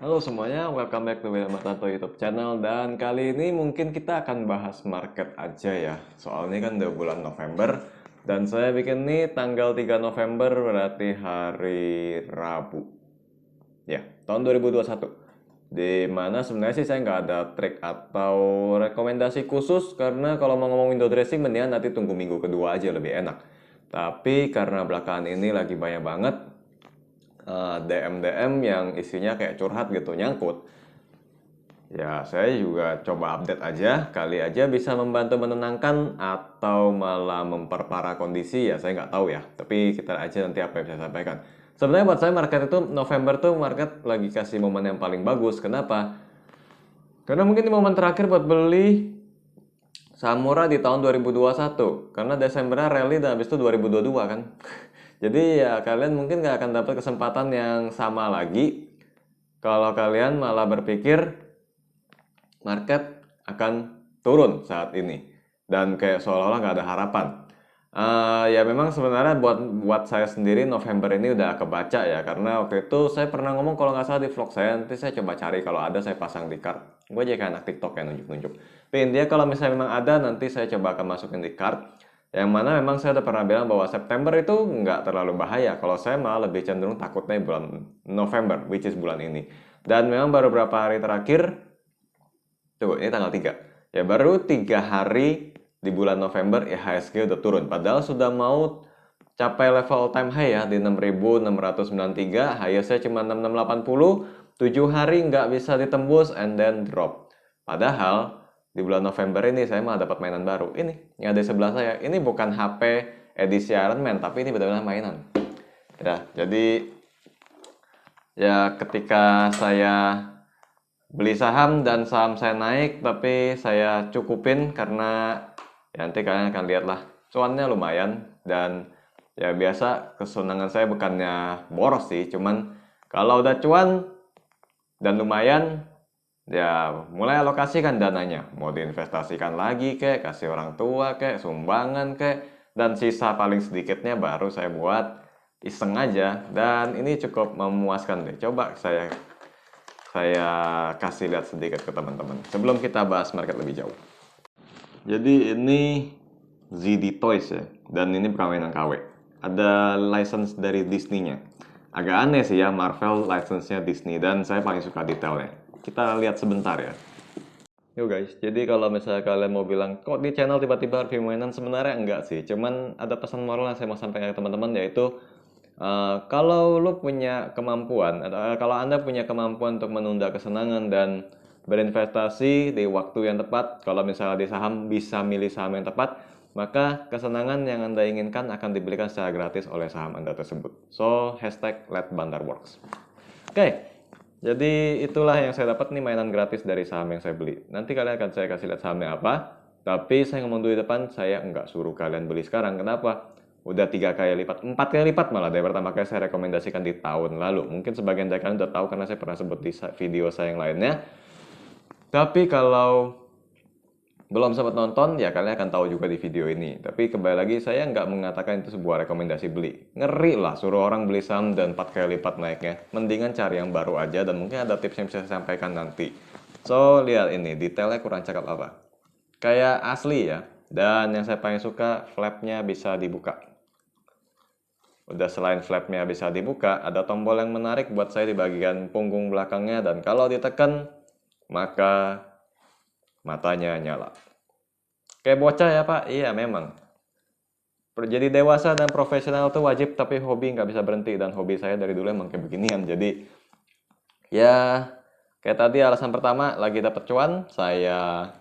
Halo semuanya, welcome back to William Tanto YouTube channel. Dan kali ini mungkin kita akan bahas market aja ya. Soalnya kan udah bulan November. Dan saya bikin nih tanggal 3 November berarti hari Rabu. Ya, tahun 2021. Di mana sebenarnya sih saya nggak ada trik atau rekomendasi khusus. Karena kalau mau ngomong window dressing mendingan nanti tunggu minggu kedua aja lebih enak. Tapi karena belakangan ini lagi banyak banget DM-DM yang isinya kayak curhat gitu nyangkut. Ya, saya juga coba update aja, kali aja bisa membantu menenangkan atau malah memperparah kondisi, ya saya nggak tahu ya. Tapi kita aja nanti apa yang saya sampaikan. Sebenarnya buat saya market itu November tuh market lagi kasih momen yang paling bagus. Kenapa? Karena mungkin di momen terakhir buat beli saham murah di tahun 2021. Karena Desembernya rally dan habis itu 2022 kan. Jadi ya kalian mungkin nggak akan dapat kesempatan yang sama lagi kalau kalian malah berpikir market akan turun saat ini dan kayak seolah-olah nggak ada harapan. Ya memang sebenarnya buat saya sendiri November ini udah kebaca ya, karena waktu itu saya pernah ngomong kalau nggak salah di vlog saya, nanti saya coba cari kalau ada saya pasang di card. Gue aja kayak anak TikTok ya nunjuk-nunjuk. Tapi intinya kalau misalnya memang ada nanti saya coba akan masukin di card. Yang mana memang saya udah pernah bilang bahwa September itu nggak terlalu bahaya. Kalau saya malah lebih cenderung takutnya bulan November, which is bulan ini. Dan memang baru beberapa hari terakhir, tuh, ini tanggal 3. Ya baru 3 hari di bulan November IHSG udah turun. Padahal sudah mau capai level all time high ya di 6.693. Highestnya cuma 6.680. 7 hari nggak bisa ditembus and then drop. Padahal di bulan November ini saya malah dapat mainan baru. Ini yang ada di sebelah saya. Ini bukan HP edisi Iron Man, tapi ini benar-benar mainan. Ya, jadi ya ketika saya beli saham dan saham saya naik, tapi saya cukupin karena ya nanti kalian akan lihat lah cuannya lumayan. Dan ya biasa kesenangan saya bukannya boros sih, cuman kalau udah cuan dan lumayan ya mulai alokasikan dananya, mau diinvestasikan lagi kek, kasih orang tua kek, sumbangan kek, dan sisa paling sedikitnya baru saya buat iseng aja. Dan ini cukup memuaskan deh. Coba saya kasih lihat sedikit ke teman-teman sebelum kita bahas market lebih jauh. Jadi ini ZD Toys ya, dan ini perkawinan KW. Ada license dari Disney-nya. Agak aneh sih ya, Marvel license-nya Disney, dan saya paling suka detailnya. Kita lihat sebentar ya. Yo guys, jadi kalau misalnya kalian mau bilang, kok di channel tiba-tiba review mainan, sebenarnya enggak sih. Cuman ada pesan moral yang saya mau sampaikan ke teman-teman, yaitu kalau lu punya kemampuan, atau kalau Anda punya kemampuan untuk menunda kesenangan dan berinvestasi di waktu yang tepat, kalau misalnya di saham bisa milih saham yang tepat, maka kesenangan yang Anda inginkan akan diberikan secara gratis oleh saham Anda tersebut. So, hashtag let Bandar works. Oke, jadi itulah yang saya dapat nih, mainan gratis dari saham yang saya beli. Nanti kalian akan saya kasih lihat sahamnya apa. Tapi saya ngomong dulu di depan, saya nggak suruh kalian beli sekarang. Kenapa? Udah 3 kali lipat, 4 kali lipat malah dari pertama kali saya rekomendasikan di tahun lalu. Mungkin sebagian dari kalian udah tahu karena saya pernah sebut di video saya yang lainnya. Tapi kalau belum sempat nonton, ya kalian akan tahu juga di video ini. Tapi kembali lagi, saya nggak mengatakan itu sebuah rekomendasi beli. Ngeri lah suruh orang beli saham dan 4 kali lipat naiknya. Mendingan cari yang baru aja, dan mungkin ada tips yang bisa saya sampaikan nanti. So, lihat ini, detailnya kurang cakep apa. Kayak asli ya. Dan yang saya paling suka, flapnya bisa dibuka. Udah selain flapnya bisa dibuka, ada tombol yang menarik buat saya di bagian punggung belakangnya. Dan kalau ditekan, maka matanya nyala. Kayak bocah ya Pak? Iya memang. Jadi dewasa dan profesional tuh wajib, tapi hobi nggak bisa berhenti. Dan hobi saya dari dulu emang kayak beginian. Jadi ya kayak tadi alasan pertama, lagi dapet cuan, saya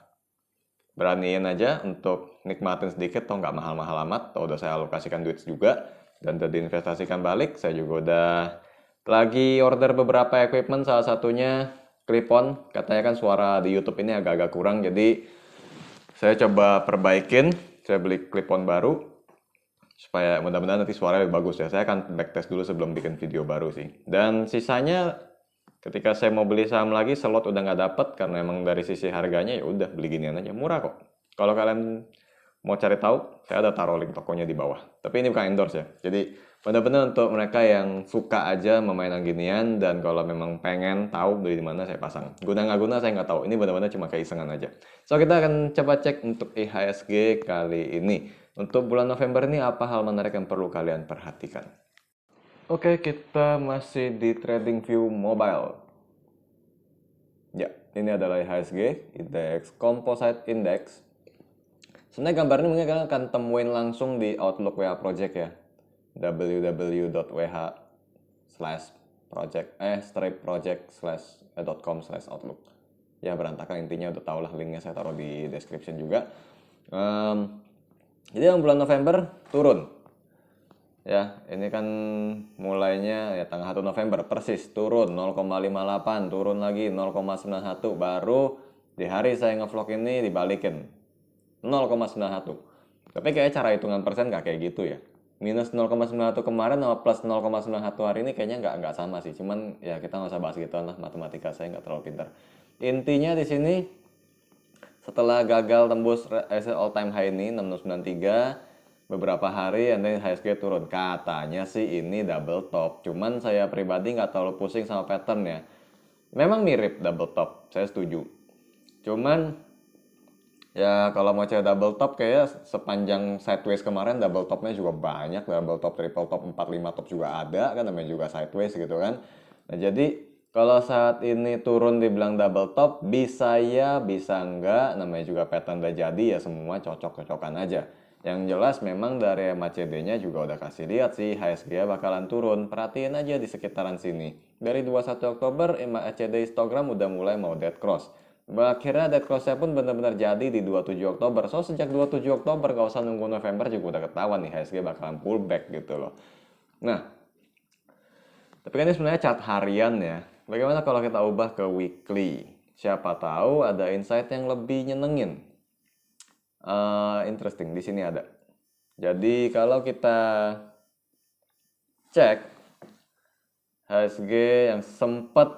beraniin aja untuk nikmatin sedikit. Toh nggak mahal-mahal amat. Toh udah saya alokasikan duit juga. Dan udah diinvestasikan balik. Saya juga udah lagi order beberapa equipment, salah satunya clip-on. Katanya kan suara di YouTube ini agak-agak kurang, jadi saya coba perbaikin. Saya beli clip-on baru supaya mudah-mudahan nanti suaranya lebih bagus ya. Saya akan backtest dulu sebelum bikin video baru sih. Dan sisanya ketika saya mau beli saham lagi, slot udah nggak dapet karena emang dari sisi harganya ya udah beli ginian aja, murah kok. Kalau kalian mau cari tahu, saya ada taruh link tokonya di bawah. Tapi ini bukan endorse ya. Jadi Benar-benar untuk mereka yang suka aja memainan ginian, dan kalau memang pengen tahu beli di mana saya pasang. Guna nggak guna saya nggak tahu. Ini benar-benar cuma keisengan aja. So kita akan coba cek untuk IHSG kali ini. Untuk bulan November ini apa hal menarik yang perlu kalian perhatikan? Oke, kita masih di TradingView Mobile. Ya, ini adalah IHSG, Indeks Composite Index. Sebenarnya gambarnya mungkin kalian akan temuin langsung di Outlook WA Project ya. www.wh/project/outlook. Ya berantakan intinya, udah tau lah, linknya saya taruh di description juga. Jadi yang bulan November turun. Ya, ini kan mulainya ya tanggal 1 November persis turun 0,58, turun lagi 0,91, baru di hari saya ngevlog ini dibalikin 0,91. Tapi kayak cara hitungan persen nggak kayak gitu ya. Minus 0,91 kemarin sama plus 0,91 hari ini kayaknya nggak sama sih. Cuman ya kita nggak usah bahas gitu lah, matematika saya nggak terlalu pintar. Intinya di sini setelah gagal tembus all time high ini 6093 beberapa hari, and then IHSG turun. Katanya sih ini double top. Cuman saya pribadi nggak terlalu pusing sama patternnya. Memang mirip double top, saya setuju. Cuman ya kalau mau cari double top kayak sepanjang sideways kemarin double topnya juga banyak, double top, triple top, 4, 5 top juga ada kan, namanya juga sideways gitu kan. Nah jadi kalau saat ini turun dibilang double top, bisa ya bisa enggak, namanya juga pattern udah jadi ya, semua cocok-cocokan aja. Yang jelas memang dari MACD-nya juga udah kasih lihat sih IHSG bakalan turun. Perhatiin aja di sekitaran sini. Dari 21 Oktober MACD histogram udah mulai mau dead cross. Akhirnya dead cross-nya pun benar-benar jadi di 27 Oktober. So sejak 27 Oktober gak usah nunggu November juga udah ketahuan nih IHSG bakalan pullback gitu loh. Nah, tapi kan ini sebenarnya chart harian ya. Bagaimana kalau kita ubah ke weekly? Siapa tahu ada insight yang lebih nyenengin. Interesting, di sini ada. Jadi kalau kita cek IHSG yang sempat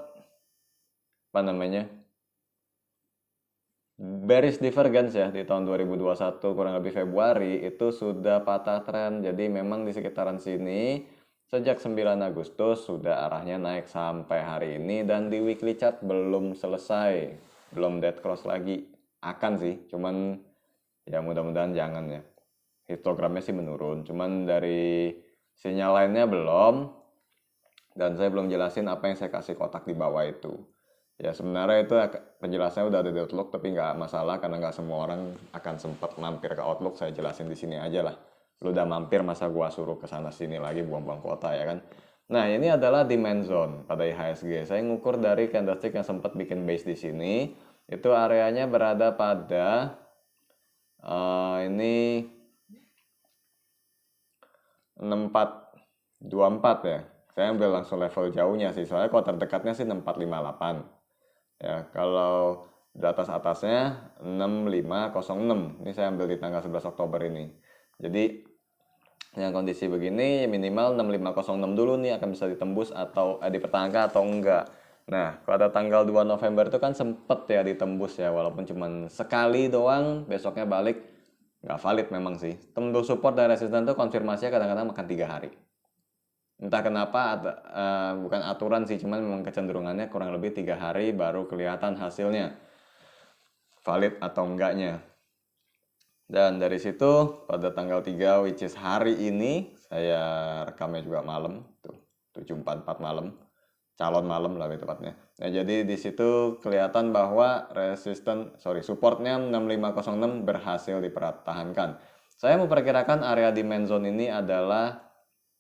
bearish divergence ya di tahun 2021 kurang lebih Februari itu sudah patah tren. Jadi memang di sekitaran sini sejak 9 Agustus sudah arahnya naik sampai hari ini, dan di weekly chart belum selesai, belum dead cross lagi. Akan sih, cuman ya mudah-mudahan jangan ya. Histogramnya sih menurun, cuman dari sinyal lainnya belum, dan saya belum jelasin apa yang saya kasih kotak di bawah itu. Ya sebenarnya itu penjelasannya udah ada di Outlook, tapi nggak masalah karena nggak semua orang akan sempat mampir ke Outlook. Saya jelasin di sini aja lah. Lu udah mampir, masa gua suruh ke sana sini lagi buang-buang kuota ya kan. Nah ini adalah demand zone pada IHSG. Saya ngukur dari candlestick yang sempat bikin base di sini. Itu areanya berada pada ini 6424 ya. Saya ambil langsung level jauhnya sih, soalnya kalau terdekatnya sih 6458. Ya, kalau di atasnya 6506. Ini saya ambil di tanggal 11 Oktober ini. Jadi yang kondisi begini minimal 6506 dulu nih akan bisa ditembus atau dipertahankan atau enggak. Nah, pada tanggal 2 November itu kan sempet ya ditembus ya, walaupun cuman sekali doang, besoknya balik. Nggak valid memang sih. Tembus support dan resisten itu konfirmasinya kadang-kadang makan 3 hari. Entah kenapa, bukan aturan sih, cuman memang kecenderungannya kurang lebih 3 hari baru kelihatan hasilnya valid atau enggaknya. Dan dari situ pada tanggal 3 which is hari ini, saya rekamnya juga malam tuh, 7.44 malam, calon malam lah tepatnya. Nah jadi di situ kelihatan bahwa supportnya 6506 berhasil dipertahankan. Saya memperkirakan area demand zone ini adalah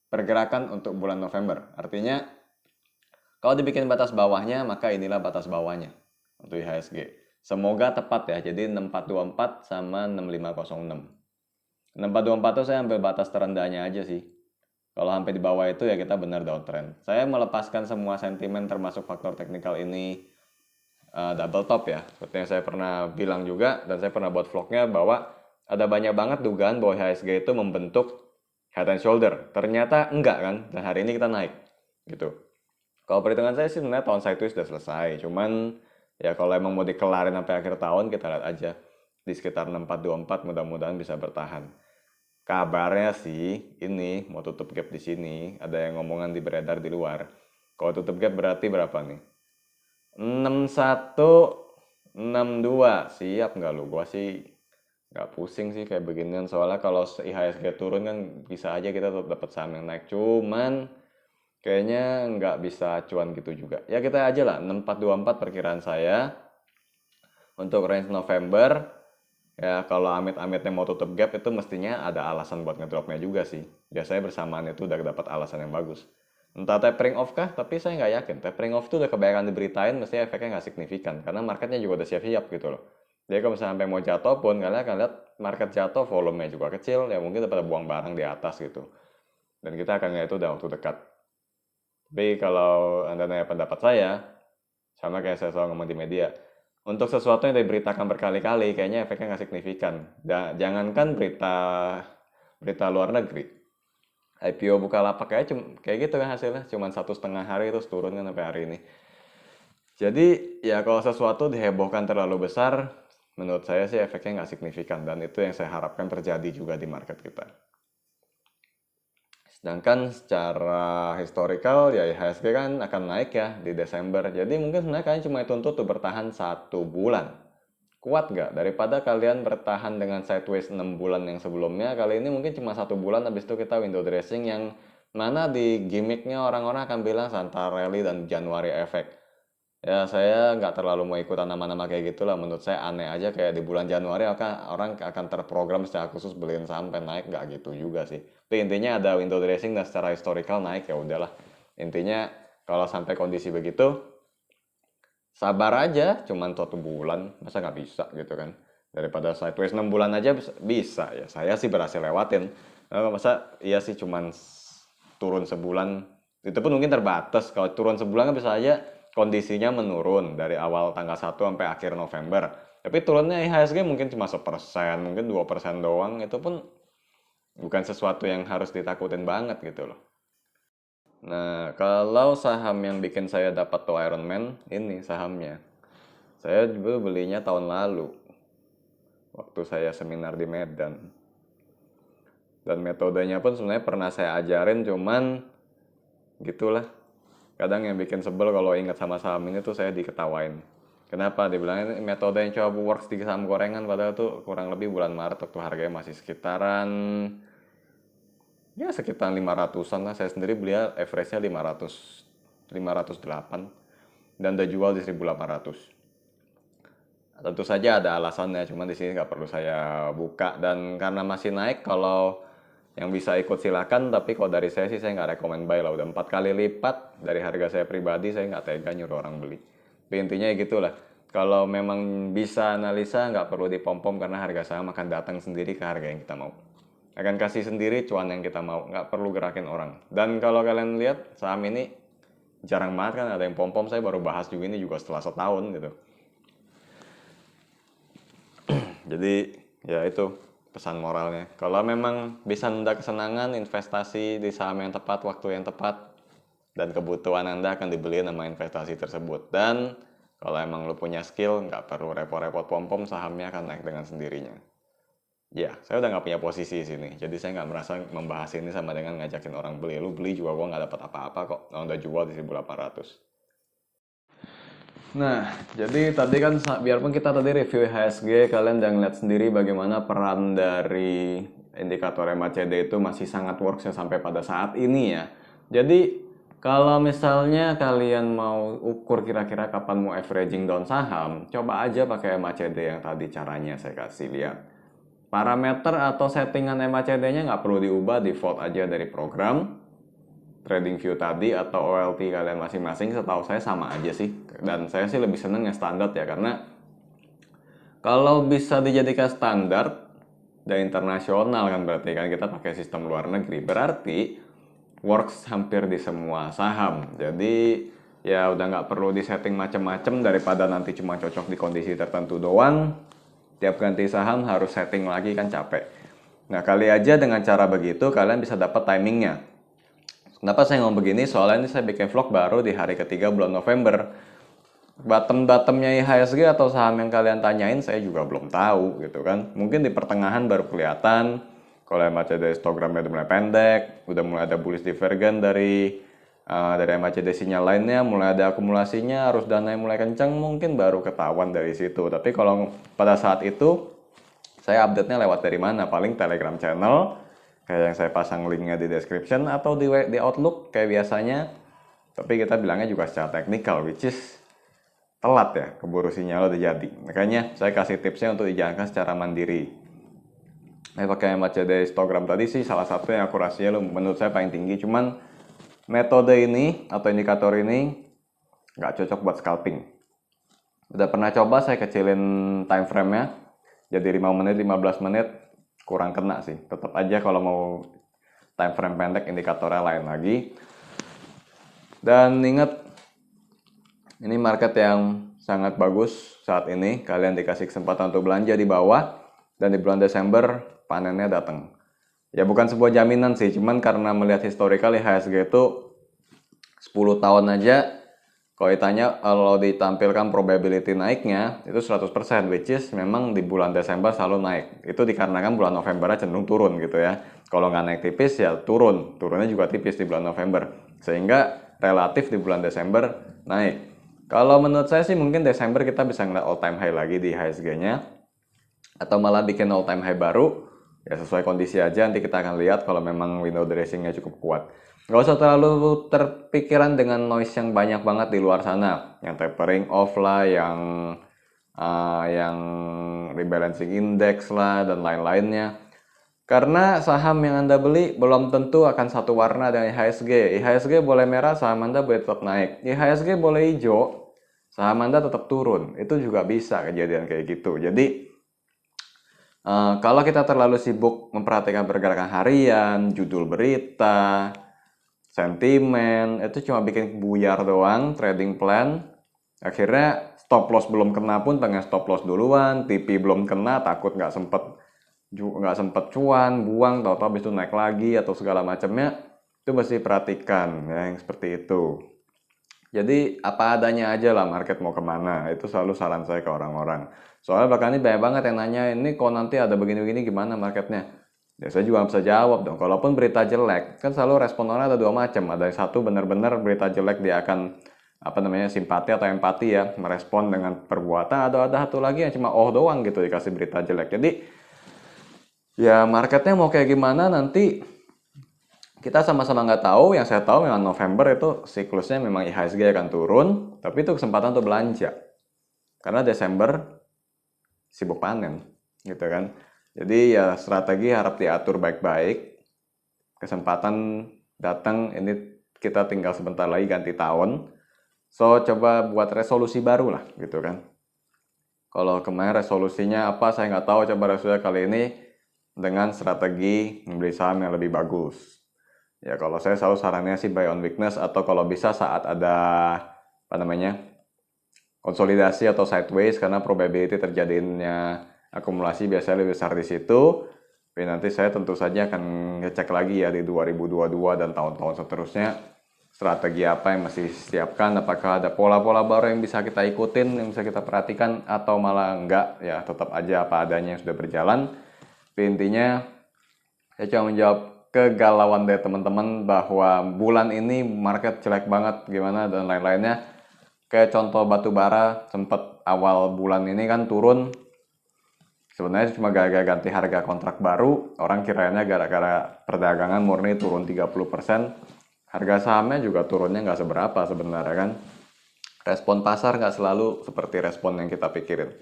pergerakan untuk bulan November. Artinya kalau dibikin batas bawahnya, maka inilah batas bawahnya untuk IHSG. Semoga tepat ya, jadi 6424 sama 6506. 6424 itu saya ambil batas terendahnya aja sih. Kalau sampai di bawah itu ya kita benar downtrend. Saya melepaskan semua sentimen termasuk faktor teknikal ini double top ya. Seperti yang saya pernah bilang juga, dan saya pernah buat vlognya bahwa ada banyak banget dugaan bahwa IHSG itu membentuk head and shoulder. Ternyata enggak kan, dan hari ini kita naik gitu. Kalau perhitungan saya sih sebenarnya tahun sideways sudah selesai. Cuman ya kalau emang mau dikelarin sampai akhir tahun, kita lihat aja di sekitar 6424 mudah-mudahan bisa bertahan. Kabarnya sih ini mau tutup gap di sini. Ada yang ngomongan beredar di luar. Kalau tutup gap berarti berapa nih? 61, 62. Siap nggak lu? Gua sih nggak pusing sih kayak beginian. Soalnya kalau IHSG turun kan bisa aja kita tetap dapat saham yang naik. Cuman kayaknya nggak bisa cuan gitu juga. Ya kita aja lah, 6424 perkiraan saya. Untuk range November, ya kalau amit-amitnya mau tutup gap itu mestinya ada alasan buat ngedropnya juga sih. Biasanya bersamaan itu udah dapat alasan yang bagus. Entah tapering off kah, tapi saya nggak yakin. Tapering off tuh udah kebanyakan diberitain, mestinya efeknya nggak signifikan. Karena marketnya juga udah siap-siap gitu loh. Jadi kalau misalnya sampai mau jatuh pun, kalian akan lihat market jatuh, volumenya juga kecil, ya mungkin pada buang barang di atas gitu. Dan kita akan lihat itu udah waktu dekat. Tapi kalau Anda nanya pendapat saya, sama kayak saya selalu ngomong di media, untuk sesuatu yang diberitakan berkali-kali, kayaknya efeknya nggak signifikan. Jangankan berita berita luar negeri, IPO Bukalapak kayak gitu kan hasilnya, cuma 1,5 hari terus turun kan sampai hari ini. Jadi ya kalau sesuatu dihebohkan terlalu besar, menurut saya sih efeknya nggak signifikan, dan itu yang saya harapkan terjadi juga di market kita. Sedangkan secara historical ya IHSG kan akan naik ya di Desember. Jadi mungkin sebenarnya kalian cuma dituntut tuh bertahan 1 bulan. Kuat nggak? Daripada kalian bertahan dengan sideways 6 bulan yang sebelumnya, kali ini mungkin cuma 1 bulan, habis itu kita window dressing yang mana di gimmicknya orang-orang akan bilang Santa Rally dan Januari Effect. Ya saya nggak terlalu mau ikutan nama-nama kayak gitulah. Menurut saya aneh aja kayak di bulan Januari orang akan terprogram secara khusus beliin saham sampai naik, nggak gitu juga sih. Tapi intinya ada window dressing dan secara historical naik, ya udahlah. Intinya kalau sampai kondisi begitu sabar aja, cuman 1 bulan, masa nggak bisa gitu kan. Daripada sideways 6 bulan aja bisa ya. Saya sih berhasil lewatin. Masa iya sih cuman turun sebulan, itu pun mungkin terbatas. Kalau turun sebulan kan bisa aja kondisinya menurun dari awal tanggal 1 sampai akhir November. Tapi turunnya IHSG mungkin cuma 1%, mungkin 2% doang. Itu pun bukan sesuatu yang harus ditakutin banget gitu loh. Nah, kalau saham yang bikin saya dapat tuh Iron Man, ini sahamnya. Saya dulu belinya tahun lalu, waktu saya seminar di Medan. Dan metodenya pun sebenarnya pernah saya ajarin, cuman gitulah. Kadang yang bikin sebel kalau ingat sama saham ini tuh saya diketawain. Kenapa? Dibilangin metode yang coba works di saham gorengan, padahal tuh kurang lebih bulan Maret waktu harganya masih sekitaran ya sekitar 500-an lah. Saya sendiri beli average-nya 508 dan udah jual di 1.800. Tentu saja ada alasannya, cuman di sini nggak perlu saya buka. Dan karena masih naik, kalau yang bisa ikut silakan, tapi kalau dari saya sih saya nggak rekomend buy lah. Udah 4 kali lipat dari harga saya pribadi, saya nggak tega nyuruh orang beli. Tapi intinya gitulah. Kalau memang bisa analisa, nggak perlu dipom-pom karena harga saham akan datang sendiri ke harga yang kita mau. Akan kasih sendiri cuan yang kita mau, nggak perlu gerakin orang. Dan kalau kalian lihat saham ini jarang banget kan ada yang pom-pom. Saya baru bahas juga ini juga setelah setahun gitu. Jadi ya itu pesan moralnya. Kalau memang bisa nunda kesenangan, investasi di saham yang tepat, waktu yang tepat, dan kebutuhan Anda akan dibeli nama investasi tersebut. Dan kalau emang lu punya skill, nggak perlu repot-repot pom-pom, sahamnya akan naik dengan sendirinya. Ya, saya udah nggak punya posisi di sini, jadi saya nggak merasa membahas ini sama dengan ngajakin orang beli. Lu beli juga gua nggak dapat apa-apa kok, udah jual di 1.800. Nah, jadi tadi kan biarpun kita tadi review IHSG, kalian udah ngeliat sendiri bagaimana peran dari indikator MACD itu masih sangat works ya sampai pada saat ini ya. Jadi kalau misalnya kalian mau ukur kira-kira kapan mau averaging down saham, coba aja pakai MACD yang tadi caranya saya kasih lihat. Parameter atau settingan MACD-nya nggak perlu diubah, default aja dari program. Trading view tadi atau OLT kalian masing-masing setahu saya sama aja sih. Dan saya sih lebih seneng yang standar ya, karena kalau bisa dijadikan standar dan internasional kan berarti kan kita pakai sistem luar negeri, berarti works hampir di semua saham. Jadi ya udah nggak perlu disetting macam-macam, daripada nanti cuma cocok di kondisi tertentu doang. Tiap ganti saham harus setting lagi kan capek. Nah, kali aja dengan cara begitu kalian bisa dapat timingnya. Kenapa saya ngomong begini? Soalnya ini saya bikin vlog baru di hari ketiga bulan November. Bottom-bottomnya IHSG atau saham yang kalian tanyain saya juga belum tahu gitu kan. Mungkin di pertengahan baru kelihatan. Kalau MACD histogramnya udah mulai pendek, udah mulai ada bullish divergen dari MACD sinyal lainnya, mulai ada akumulasinya, arus dana yang mulai kencang, mungkin baru ketahuan dari situ. Tapi kalau pada saat itu, saya update-nya lewat dari mana? Paling Telegram channel, kayak yang saya pasang linknya di description, atau di Outlook kayak biasanya. Tapi kita bilangnya juga secara teknikal, which is telat ya, keburu sinyal udah jadi. Makanya saya kasih tipsnya untuk dijalankan secara mandiri. Pakai MACD histogram tadi sih salah satu yang akurasinya menurut saya paling tinggi. Cuman metode ini atau indikator ini nggak cocok buat scalping. Udah pernah coba saya kecilin time frame-nya jadi 5 menit, 15 menit, kurang kena sih. Tetap aja kalau mau time frame pendek indikatornya lain lagi. Dan ingat, ini market yang sangat bagus saat ini. Kalian dikasih kesempatan untuk belanja di bawah. Dan di bulan Desember panennya datang. Ya bukan sebuah jaminan sih, cuman karena melihat historical IHSG itu 10 tahun aja, kalau ditampilkan probability naiknya itu 100%, which is memang di bulan Desember selalu naik. Itu dikarenakan bulan November cenderung turun gitu ya. Kalau nggak naik tipis ya turunnya juga tipis di bulan November. Sehingga relatif di bulan Desember naik. Kalau menurut saya sih mungkin Desember kita bisa ngeliat all time high lagi di IHSG-nya. Atau malah bikin all time high baru, ya sesuai kondisi aja, nanti kita akan lihat kalau memang window dressingnya cukup kuat. Nggak usah terlalu terpikiran dengan noise yang banyak banget di luar sana, yang tapering off lah, yang rebalancing index lah, dan lain-lainnya. Karena saham yang Anda beli belum tentu akan satu warna dengan IHSG. IHSG boleh merah, saham Anda boleh tetap naik. IHSG boleh hijau, saham Anda tetap turun. Itu juga bisa kejadian kayak gitu. Jadi, kalau kita terlalu sibuk memperhatikan pergerakan harian, judul berita, sentimen, itu cuma bikin buyar doang, trading plan. Akhirnya stop loss belum kena pun pengen stop loss duluan, TP belum kena, takut nggak sempet cuan, buang, tahu-tahu habis itu naik lagi atau segala macamnya. Itu mesti perhatikan ya, yang seperti itu. Jadi apa adanya aja lah market mau kemana, itu selalu saran saya ke orang-orang. Soalnya belakangan ini banyak banget yang nanya, ini kok nanti ada begini-begini gimana marketnya? Ya saya juga bisa jawab dong, kalaupun berita jelek, kan selalu respon orang ada dua macam. Ada yang satu benar-benar berita jelek dia akan simpati atau empati ya, merespon dengan perbuatan. Ada satu lagi yang cuma doang gitu dikasih berita jelek. Jadi ya marketnya mau kayak gimana nanti kita sama-sama nggak tahu. Yang saya tahu memang November itu siklusnya memang IHSG akan turun, tapi itu kesempatan untuk belanja. Karena Desember sibuk panen, gitu kan. Jadi ya strategi harap diatur baik-baik. Kesempatan datang, ini kita tinggal sebentar lagi ganti tahun. So coba buat resolusi baru lah, gitu kan. Kalau kemarin resolusinya apa saya nggak tahu, coba resolusi kali ini dengan strategi membeli saham yang lebih bagus. Ya kalau saya selalu sarannya sih buy on weakness, atau kalau bisa saat ada konsolidasi atau sideways, karena probability terjadinya akumulasi biasanya lebih besar di situ. Tapi nanti saya tentu saja akan ngecek lagi ya di 2022 dan tahun-tahun seterusnya strategi apa yang masih siapkan, apakah ada pola-pola baru yang bisa kita ikutin, yang bisa kita perhatikan, atau malah enggak, ya tetap aja apa adanya yang sudah berjalan. Tapi intinya saya cuma menjawab kegalauan dari teman-teman bahwa bulan ini market jelek banget gimana dan lain-lainnya. Kayak contoh batu bara, sempat awal bulan ini kan turun. Sebenarnya cuma gara-gara ganti harga kontrak baru, orang kirainnya gara-gara perdagangan murni turun 30%. Harga sahamnya juga turunnya nggak seberapa sebenarnya kan. Respon pasar nggak selalu seperti respon yang kita pikirin.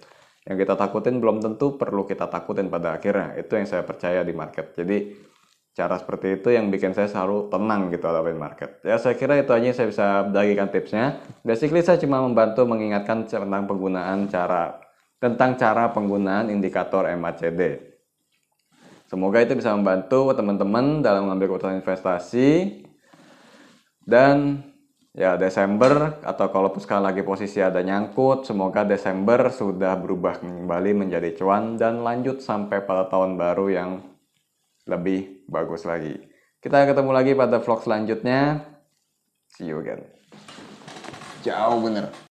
Yang kita takutin belum tentu perlu kita takutin pada akhirnya. Itu yang saya percaya di market. Jadi cara seperti itu yang bikin saya selalu tenang gitu hadapin market. Ya saya kira itu aja yang saya bisa bagikan tipsnya. Basically saya cuma membantu mengingatkan tentang cara penggunaan indikator MACD. Semoga itu bisa membantu teman-teman dalam mengambil keputusan investasi. Dan ya Desember, atau kalau sekali lagi posisi ada nyangkut, semoga Desember sudah berubah kembali menjadi cuan dan lanjut sampai pada tahun baru yang lebih bagus lagi. Kita ketemu lagi pada vlog selanjutnya. See you again. Jauh bener.